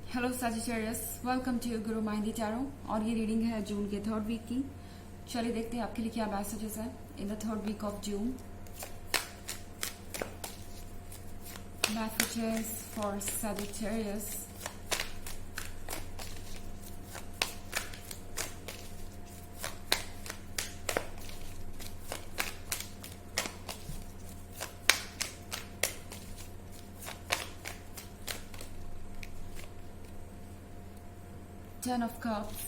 Hello Sagittarius, welcome to Guru माइंडी tarot. और ये reading है जून के थर्ड वीक की। चलिए देखते हैं आपके लिए क्या मैसेजेस है in the third week of June. Messages for Sagittarius. Ten of Cups,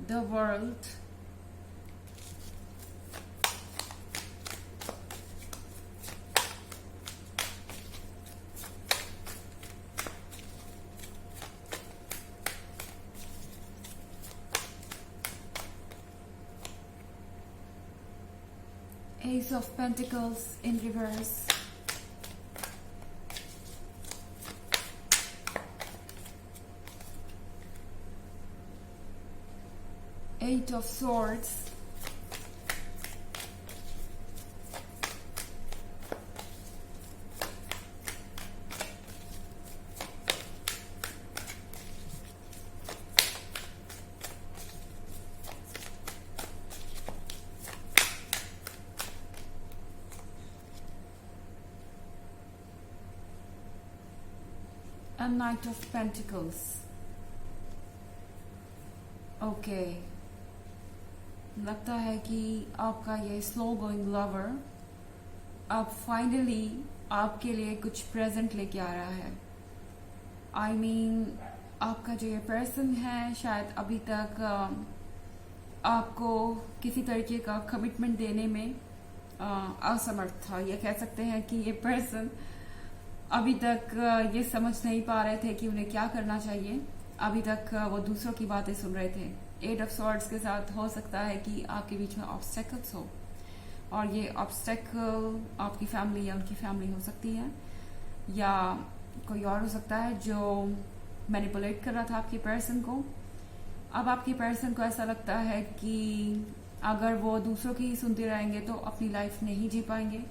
the World, Ace of Pentacles in reverse, Eight of Swords, and Knight of Pentacles. Okay, लगता है कि आपका ये स्लो गोइंग लवर अब finally आपके लिए कुछ present लेके आ रहा है। आई मीन आपका जो ये पर्सन है शायद अभी तक आपको किसी तरीके का कमिटमेंट देने में असमर्थ था। ये कह सकते हैं कि ये पर्सन अभी तक ये समझ नहीं पा रहे थे कि उन्हें क्या करना चाहिए। अभी तक वो दूसरों की बातें सुन रहे थे। एट ऑफ सॉर्ड्स के साथ हो सकता है कि आपके बीच में ऑब्स्टेकल्स हो, और ये ऑब्स्टेकल आपकी फैमिली या उनकी फैमिली हो सकती है, या कोई और हो सकता है जो मैनिपुलेट कर रहा था आपके पर्सन को। अब आपके पर्सन को ऐसा लगता है कि अगर वो दूसरों की ही सुनते रहेंगे तो अपनी लाइफ नहीं जी पाएंगे,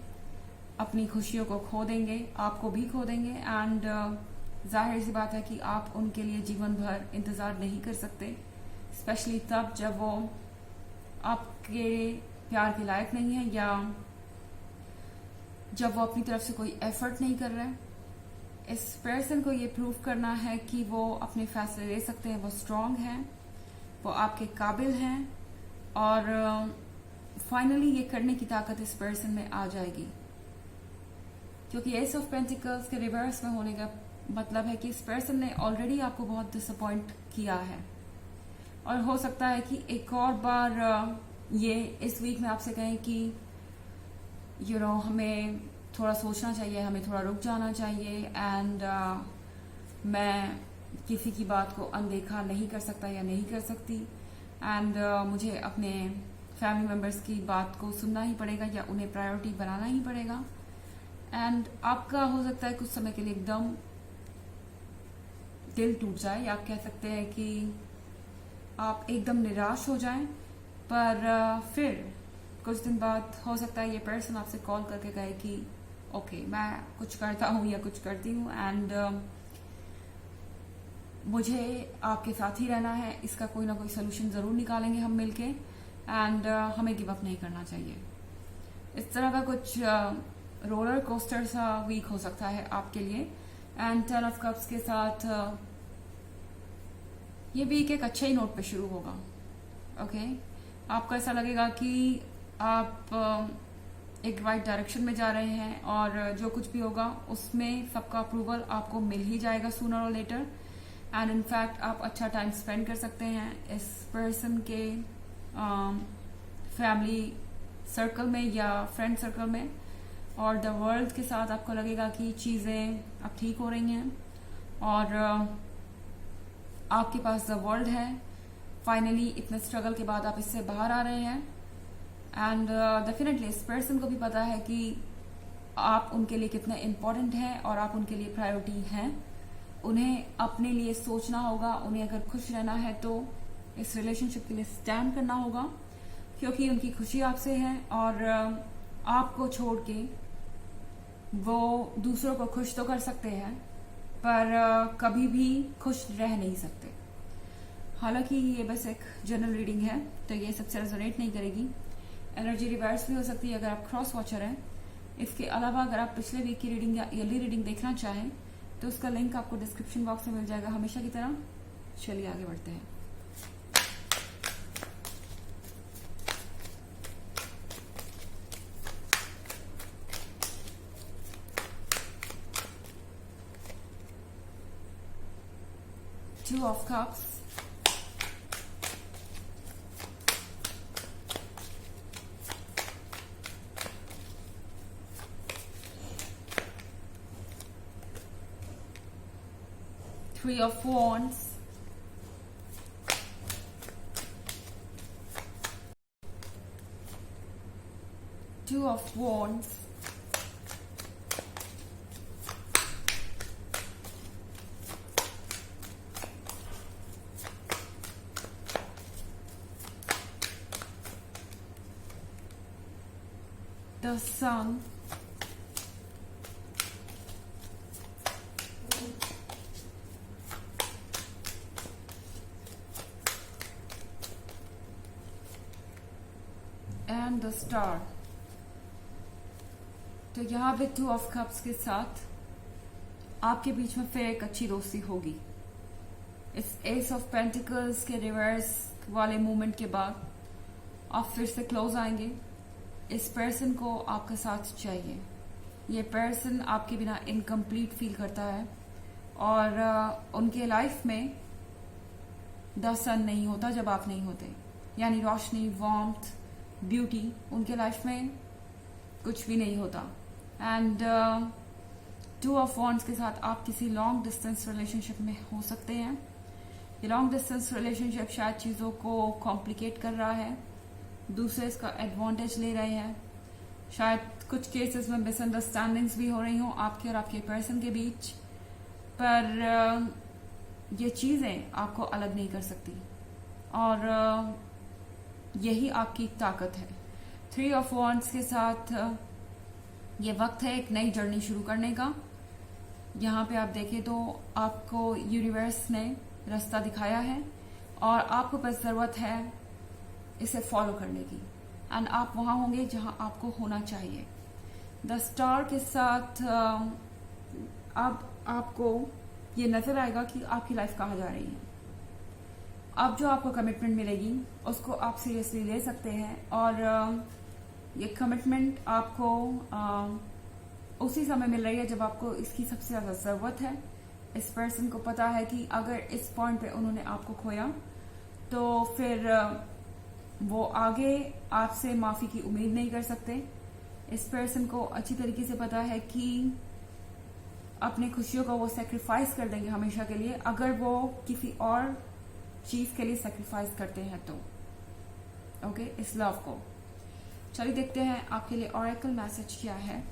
अपनी खुशियों को खो देंगे, आपको भी खो देंगे। एंड जाहिर सी बात है कि आप उनके लिए जीवन भर इंतजार नहीं कर सकते, स्पेशली तब जब वो आपके प्यार के लायक नहीं है, या जब वो अपनी तरफ से कोई एफर्ट नहीं कर रहे हैं। इस पर्सन को ये प्रूव करना है कि वो अपने फैसले ले सकते हैं, वो स्ट्रांग हैं, वो आपके काबिल हैं, और फाइनली ये करने की ताकत इस पर्सन में आ जाएगी। क्योंकि एस ऑफ पेंटिकल्स के रिवर्स में होने का मतलब है कि इस पर्सन ने ऑलरेडी आपको बहुत डिसअपॉइंट किया है, और हो सकता है कि एक और बार ये इस वीक में आपसे कहें कि हमें थोड़ा सोचना चाहिए, हमें थोड़ा रुक जाना चाहिए, एंड मैं किसी की बात को अनदेखा नहीं कर सकता या नहीं कर सकती, एंड मुझे अपने फैमिली मेम्बर्स की बात को सुनना ही पड़ेगा या उन्हें प्रायोरिटी बनाना ही पड़ेगा। एंड आपका हो सकता है कुछ समय के लिए एकदम दिल टूट जाए, या आप कह सकते हैं कि आप एकदम निराश हो जाएं, पर फिर कुछ दिन बाद हो सकता है ये पर्सन आपसे कॉल करके कहे कि ओके, मैं कुछ करता हूँ या कुछ करती हूँ, एंड मुझे आपके साथ ही रहना है, इसका कोई ना कोई सोल्यूशन जरूर निकालेंगे हम मिलके, एंड हमें गिव अप नहीं करना चाहिए। इस तरह का कुछ रोलर कोस्टर सा वीक हो सकता है आपके लिए। एंड 10 ऑफ कप्स के साथ ये वीक एक अच्छे ही नोट पे शुरू होगा। ओके, आपको ऐसा लगेगा कि आप एक राइट डायरेक्शन में जा रहे हैं, और जो कुछ भी होगा उसमें सबका अप्रूवल आपको मिल ही जाएगा सूनर और लेटर। एंड इनफैक्ट आप अच्छा टाइम स्पेंड कर सकते हैं इस पर्सन के फैमिली सर्कल में या फ्रेंड सर्कल में, और द वर्ल्ड के साथ आपको लगेगा कि चीज़ें अब ठीक हो रही हैं, और आपके पास द वर्ल्ड है। फाइनली इतने स्ट्रगल के बाद आप इससे बाहर आ रहे हैं, एंड डेफिनेटली इस पर्सन को भी पता है कि आप उनके लिए कितने इम्पोर्टेंट हैं और आप उनके लिए प्रायोरिटी हैं। उन्हें अपने लिए सोचना होगा, उन्हें अगर खुश रहना है तो इस रिलेशनशिप के लिए स्टैंड करना होगा, क्योंकि उनकी खुशी आपसे है और आपको छोड़ के वो दूसरों को खुश तो कर सकते हैं पर कभी भी खुश रह नहीं सकते। हालांकि ये बस एक जनरल रीडिंग है तो ये सबसे रेजोनेट नहीं करेगी। एनर्जी रिवर्स भी हो सकती है अगर आप क्रॉस वॉचर हैं। इसके अलावा अगर आप पिछले वीक की रीडिंग या ईयरली रीडिंग देखना चाहें तो उसका लिंक आपको डिस्क्रिप्शन बॉक्स में मिल जाएगा हमेशा की तरह। चलिए आगे बढ़ते हैं। Two of Cups, Three of Wands, Two of Wands, the Sun, and the Star। तो यहाँ पे टू ऑफ कप्स के साथ आपके बीच में फिर एक अच्छी दोस्ती होगी। इस एस ऑफ पेंटिकल्स के रिवर्स वाले मूवमेंट के बाद आप फिर से क्लोज आएंगे। इस पर्सन को आपका साथ चाहिए। ये पर्सन आपके बिना इनकम्प्लीट फील करता है और उनके लाइफ में द सन नहीं होता जब आप नहीं होते, यानी रोशनी, वार्मथ, ब्यूटी उनके लाइफ में कुछ भी नहीं होता। एंड टू ऑफ वॉन्ड्स के साथ आप किसी लॉन्ग डिस्टेंस रिलेशनशिप में हो सकते हैं। ये लॉन्ग डिस्टेंस रिलेशनशिप शायद चीज़ों को कॉम्प्लिकेट कर रहा है, दूसरे इसका एडवांटेज ले रहे हैं, शायद कुछ केसेस में मिसअंडरस्टैंडिंग्स भी हो रही हों आपके और आपके पर्सन के बीच, पर ये चीज़ें आपको अलग नहीं कर सकती और यही आपकी ताकत है। थ्री ऑफ वॉन्ड्स के साथ ये वक्त है एक नई जर्नी शुरू करने का। यहाँ पे आप देखें तो आपको यूनिवर्स ने रास्ता दिखाया है और आपको बस ज़रूरत है इसे फॉलो करने की एंड आप वहाँ होंगे जहाँ आपको होना चाहिए। द स्टार के साथ अब आपको ये नजर आएगा कि आपकी लाइफ कहाँ जा रही है। अब जो आपको कमिटमेंट मिलेगी उसको आप सीरियसली ले सकते हैं और ये कमिटमेंट आपको उसी समय मिल रही है जब आपको इसकी सबसे ज़्यादा ज़रूरत है। इस पर्सन को पता है कि अगर इस पॉइंट पे उन्होंने आपको खोया तो फिर वो आगे आपसे माफ़ी की उम्मीद नहीं कर सकते। इस पर्सन को अच्छी तरीके से पता है कि अपनी खुशियों को वो सेक्रीफाइस कर देंगे हमेशा के लिए अगर वो किसी और चीज़ के लिए सेक्रीफाइस करते हैं तो। ओके, इस लव को चलिए देखते हैं आपके लिए ऑरेकल मैसेज क्या है।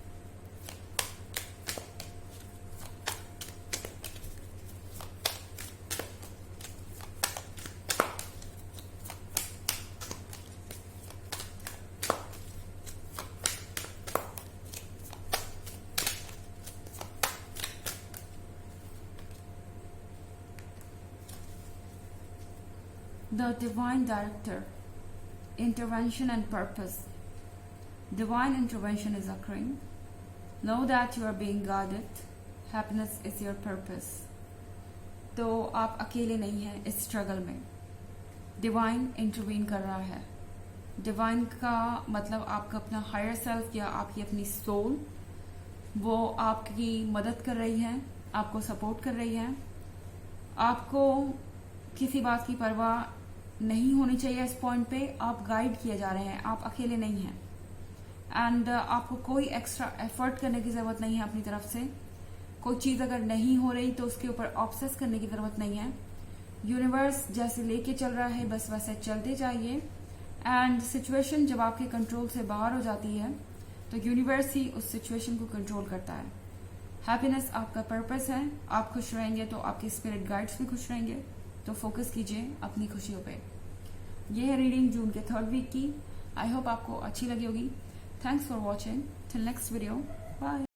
The Divine Director, Intervention and Purpose. Divine intervention is occurring. Know that you are being guarded. Happiness is your purpose. तो आप अकेले नहीं हैं इस स्ट्रगल में। डिवाइन इंटरवीन कर रहा है। डिवाइन का मतलब आपका अपना हायर सेल्फ या आपकी अपनी सोल, वो आपकी मदद कर रही है, आपको सपोर्ट कर रही है। आपको किसी बात की परवाह नहीं होनी चाहिए इस पॉइंट पे। आप गाइड किए जा रहे हैं, आप अकेले नहीं हैं एंड आपको कोई एक्स्ट्रा एफर्ट करने की जरूरत नहीं है अपनी तरफ से। कोई चीज़ अगर नहीं हो रही तो उसके ऊपर ऑब्सेस करने की जरूरत नहीं है। यूनिवर्स जैसे लेके चल रहा है बस वैसे चलते जाइए एंड सिचुएशन जब आपके कंट्रोल से बाहर हो जाती है तो यूनिवर्स ही उस सिचुएशन को कंट्रोल करता है। हैप्पीनेस आपका पर्पस है। आप खुश रहेंगे तो आपके स्पिरिट गाइड्स भी खुश रहेंगे। तो फोकस कीजिए अपनी खुशियों पे। ये है रीडिंग जून के 3rd वीक की। आई होप आपको अच्छी लगी होगी। Thanks for watching. Till next video, bye.